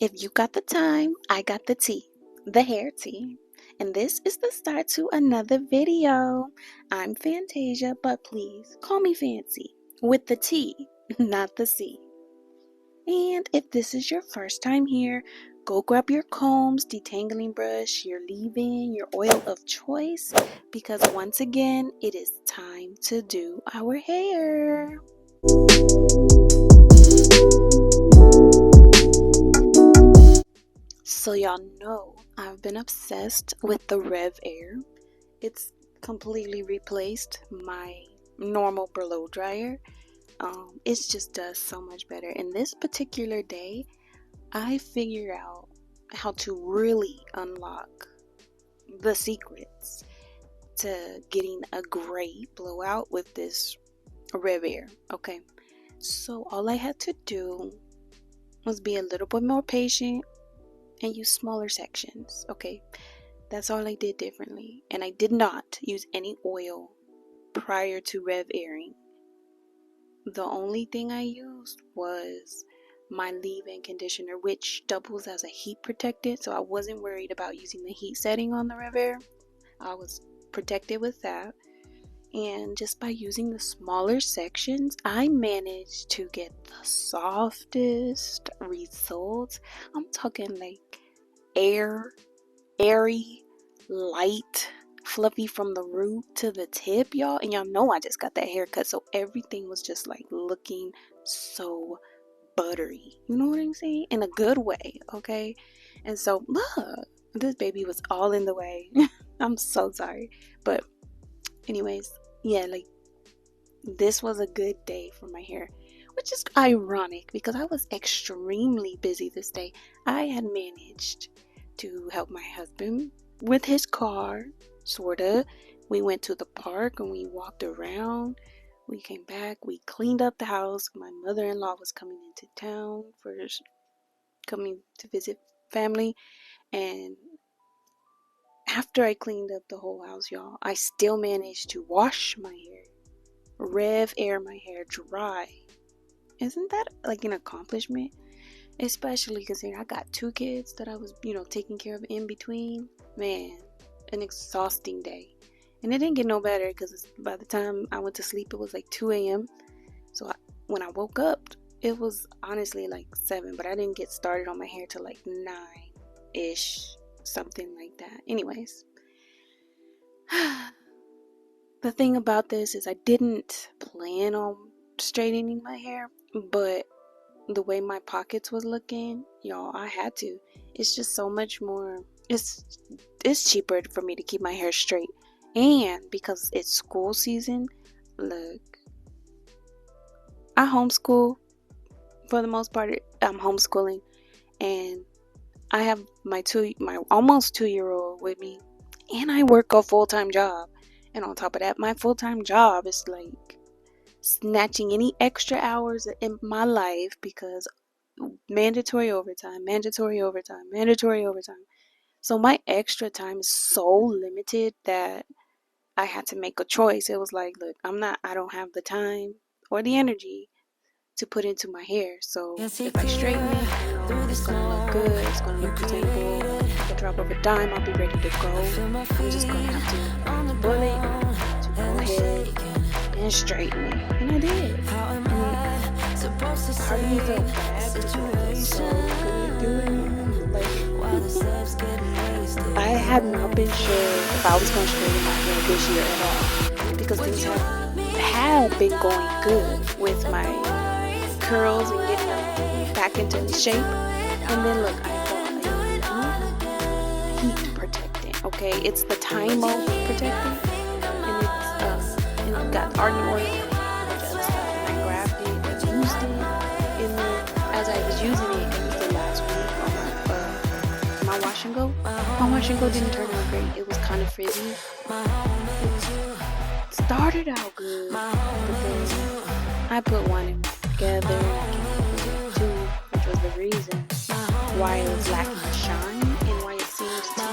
If you got the time, I got the tea, the hair tea. And this is the start to another video. I'm Fantasia, but please call me Fancy with the T, not the C. And if this is your first time here, go grab your combs, detangling brush, your leave-in, your oil of choice, because once again, it is time to do our hair. So y'all know I've been obsessed with the Rev Air. It's completely replaced my normal blow dryer. It just does so much better. And this particular day, I figured out how to really unlock the secrets to getting a great blowout with this Rev Air. Okay, so all I had to do was be a little bit more patient and use smaller sections. Okay, that's all I did differently. And I did not use any oil prior to Rev Airing. The only thing I used was my leave-in conditioner, which doubles as a heat protectant, so I wasn't worried about using the heat setting on the Rev Air. I was protected with that. And just by using the smaller sections, I managed to get the softest results. I'm talking like airy, light, fluffy from the root to the tip, y'all. And y'all know I just got that haircut, so everything was just like looking so buttery. You know what I'm saying? In a good way, okay? And so, look, this baby was all in the way. I'm so sorry. But anyways, yeah, like this was a good day for my hair, which is ironic because I was extremely busy this day. I had managed to help my husband with his car, sorta. We went to the park and we walked around. We came back, we cleaned up the house. My mother-in-law was coming into town coming to visit family, and after I cleaned up the whole house, y'all, I still managed to wash my hair, Rev Air my hair dry. Isn't that like an accomplishment? Especially considering I got 2 kids that I was, taking care of in between. Man, an exhausting day. And it didn't get no better because by the time I went to sleep, it was like 2 a.m. So when I woke up, it was honestly like 7, but I didn't get started on my hair till like 9-ish, something like that. Anyways, the thing about this is I didn't plan on straightening my hair, but the way my pockets was looking, y'all, I had to. It's just so much more. It's cheaper for me to keep my hair straight. And because it's school season, look, I homeschool for the most part. I'm homeschooling, and I have my almost 2-year-old with me, and I work a full-time job. And on top of that, my full-time job is like snatching any extra hours in my life because mandatory overtime. So my extra time is so limited that I had to make a choice. It was like, look, I don't have the time or the energy to put into my hair. So if I straighten it, it's gonna look good, it's gonna look presentable. At the drop of a dime, I'll be ready to go. I'm just gonna have to bite the bullet to go ahead and straighten it. And I did. And part of me felt bad because it was so good doing it. I had not been sure if I was going to straighten my hair this year at all because things had been going good with my curls and getting them back into shape. And then look, I bought a heat protectant. Okay, it's the Tymo protectant, and it's got argan oil and I grabbed it and used it. And then as I was using it, it was the last week on my wash and go. My wash and go didn't turn out great. It was kind of frizzy. It started out good, but then I put one in together and 2, which was the reason why it was lacking shine and why it seems to be a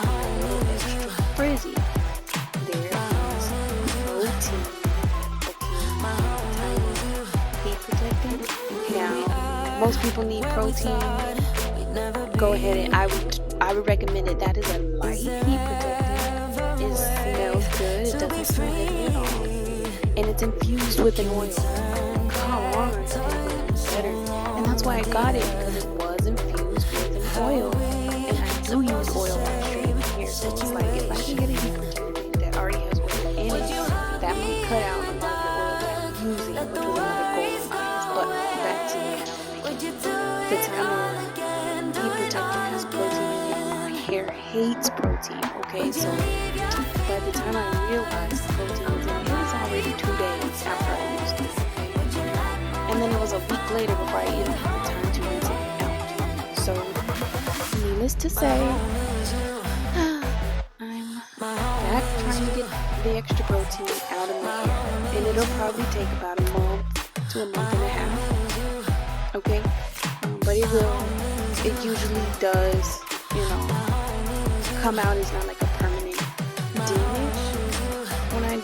little extra frizzy. There is protein, tiny heat protectant. Now, most people need protein go ahead and I would recommend it. That is a light heat protectant. It smells good. It doesn't smell heavy at all, and it's infused with an oil. Come on, it's better. And that's why I got it, because it was infused with an oil, and I do use oil on straight hair. So it's like, if I can get a heat protectant that already has oil in it, that might cut out a lot of the oil that I'm using, which was another goal of mine. But back to the time heat protector has protein in it. My hair hates protein, okay? So by the time I realized protein was in it, it was already 2 days after I used it, okay? And then it was a week later before I even had time to rinse it out. So, needless to say, I'm back trying to get the extra protein out of my hair. And it'll probably take about a month to a month and a half, okay? But it usually does, come out. It's not like a permanent damage. When I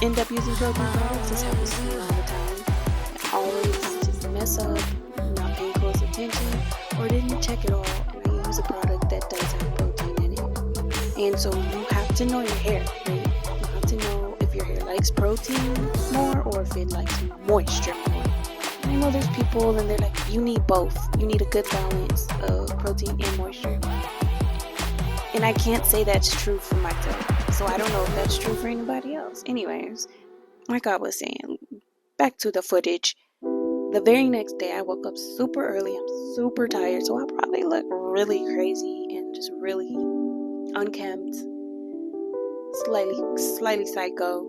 end up using protein products, this happens to me all the time. I always just mess up, not paying close attention, or didn't check it all, and I use a product that does have protein in it. And so you have to know your hair, right? You have to know if your hair likes protein more or if it likes moisture more. I know there's people and they're like, you need both. You need a good balance of protein and moisture. And I can't say that's true for myself. So I don't know if that's true for anybody else. Anyways, like I was saying, back to the footage. The very next day I woke up super early. I'm super tired. So I probably look really crazy and just really unkempt. Slightly psycho.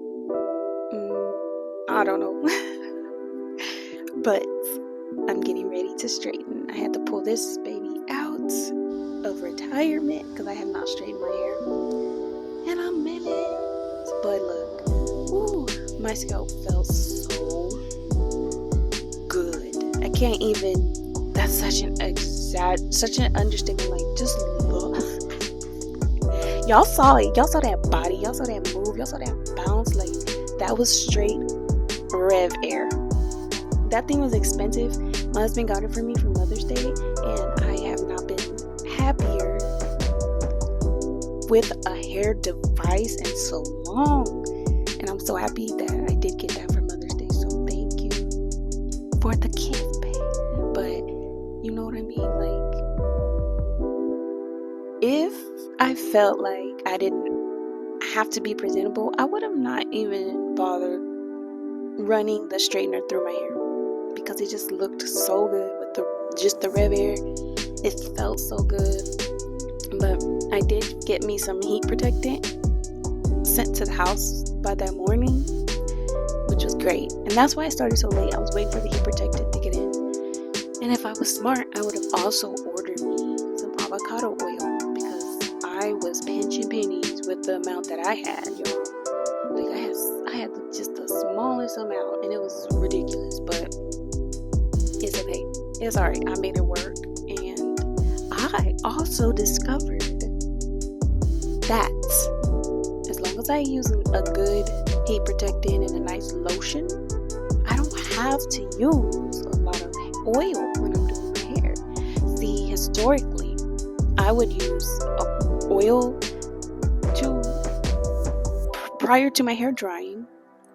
I don't know. But I'm getting ready to straighten. I had to pull this baby out of retirement because I have not straightened my hair in a minute. But look, my scalp felt so good. I can't even. That's such an understatement. Like, just look. Y'all saw it. Y'all saw that body. Y'all saw that move. Y'all saw that bounce. Like, that was straight Rev Air. That thing was expensive. My husband got it for me for Mother's Day, and I have not been happier with a hair device in so long. And I'm so happy that I did get that for Mother's Day. So thank you for the gift, babe. But you know what I mean? Like, if I felt like I didn't have to be presentable, I would have not even bothered running the straightener through my hair, because it just looked so good with the Rev Air. It felt so good. But I did get me some heat protectant sent to the house by that morning, which was great. And that's why I started so late. I was waiting for the heat protectant to get in. And if I was smart, I would have also ordered me some avocado oil, because I was pinching pennies with the amount that I had, y'all. Like, I had just the smallest amount, and it was ridiculous, but it's okay. It's alright. I made it work. And I also discovered that as long as I use a good heat protectant and a nice lotion, I don't have to use a lot of oil when I'm doing my hair. See, historically, I would use oil prior to my hair drying,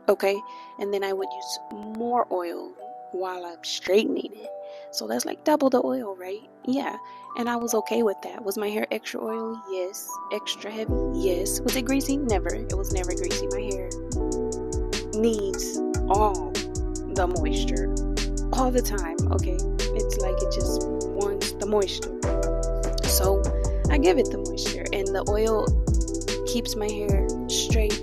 okay? And then I would use more oil while I'm straightening it. So that's like double the oil, right? Yeah. And I was okay with that. Was my hair extra oily? Yes. Extra heavy? Yes. Was it greasy? Never. It was never greasy. My hair needs all the moisture all the time, okay? It's like it just wants the moisture. So I give it the moisture, and the oil keeps my hair straight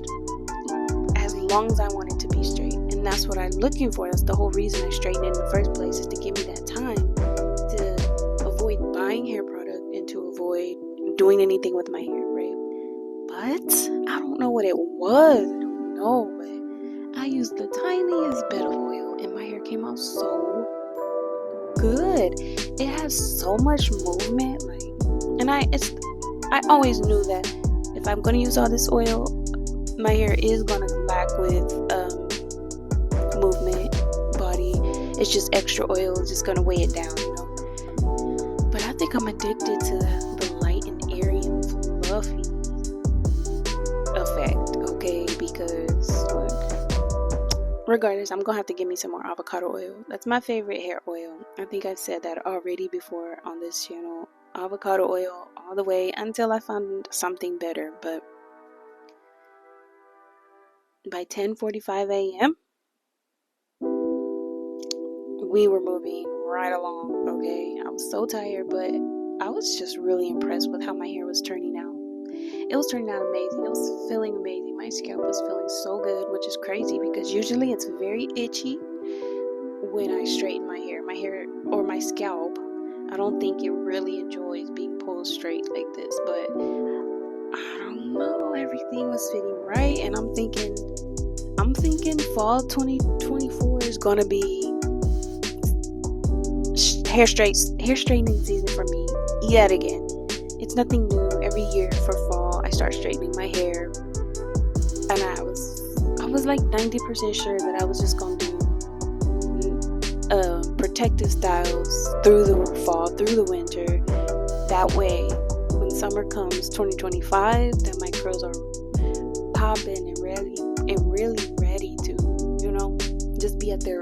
as long as I want it to be straight. And that's what I'm looking for. That's the whole reason I straighten it in the first place, is to give me that time to avoid buying hair product and to avoid doing anything with my hair, right? But I don't know what it was. I don't know, but I used the tiniest bit of oil and my hair came out so good. It has so much movement, like, and I always knew that if I'm gonna use all this oil, my hair is gonna lack with movement, body. It's just extra oil, it's just gonna weigh it down, you know. But I think think I'm addicted to the light and airy and fluffy effect, okay? Because look, regardless, I'm gonna have to give me some more avocado oil. That's my favorite hair oil. I think I've said that already before on this channel. Avocado oil all the way until I found something better. But by 10:45 a.m. we were moving right along, okay? I was so tired, but I was just really impressed with how my hair was turning out. It was turning out amazing. It was feeling amazing. My scalp was feeling so good, which is crazy because usually it's very itchy when I straighten my hair. My hair or my scalp, I don't think it really enjoys being pulled straight like this, but I don't know. Everything was fitting right, and I'm thinking fall 2024 is gonna be hair straightening season for me yet again. It's nothing new. Every year for fall I start straightening my hair, and I was like 90% sure that I was just gonna do protective styles through the fall, through the winter. That way when summer comes 2025, that my curls are popping and really ready to, you know, just be at their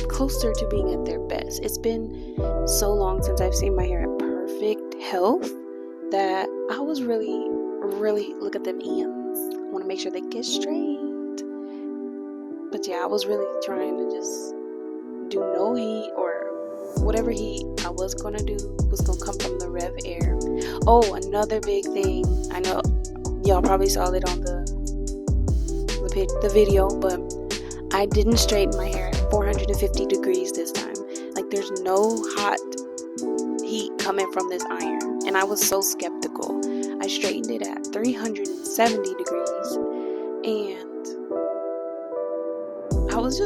closer to being at their best. It's been so long since I've seen my hair at perfect health that I was really look at them ends. I want to make sure they get straight. But yeah, I was really trying to just do no heat, or whatever heat I was gonna do was gonna come from the Rev Air. Oh, another big thing. I know y'all probably saw it on the video, but I didn't straighten my hair at 450 degrees this time. Like, there's no hot heat coming from this iron, and I was so skeptical. I straightened it at 370 degrees, and I was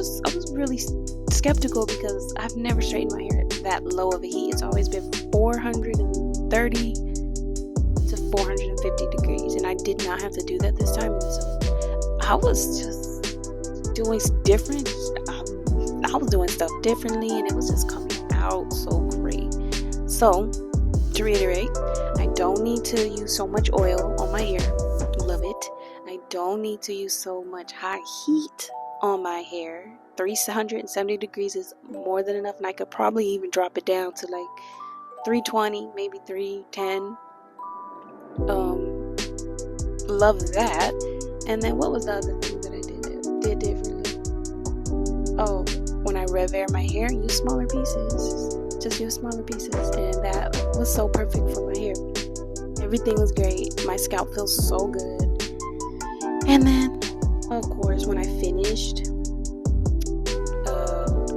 really skeptical because I've never straightened my hair at that low of a heat. It's always been 430 to 450 degrees, and I did not have to do that this time. And so I was just doing different. I was doing stuff differently, and it was just coming out so great. So, to reiterate, I don't need to use so much oil on my hair. Love it. I don't need to use so much high heat on my hair. 370 degrees is more than enough, and I could probably even drop it down to like 320, maybe 310. Love that. And then what was the other thing that I did differently? Oh, when I Rev Air my hair, use smaller pieces. Just use smaller pieces, and that was so perfect for my hair. Everything was great. My scalp feels so good. And then, of course, when I finished,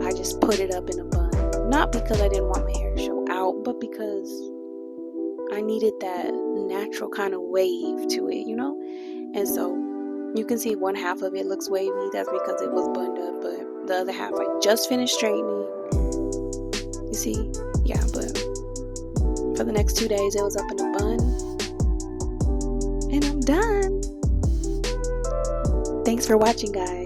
I just put it up in a bun. Not because I didn't want my hair to show out, but because I needed that natural kind of wave to it, you know? And so you can see one half of it looks wavy. That's because it was bunned up, but the other half I just finished straightening. You see? Yeah, but for the next 2 days it was up in a bun, and I'm done. Thanks for watching, guys.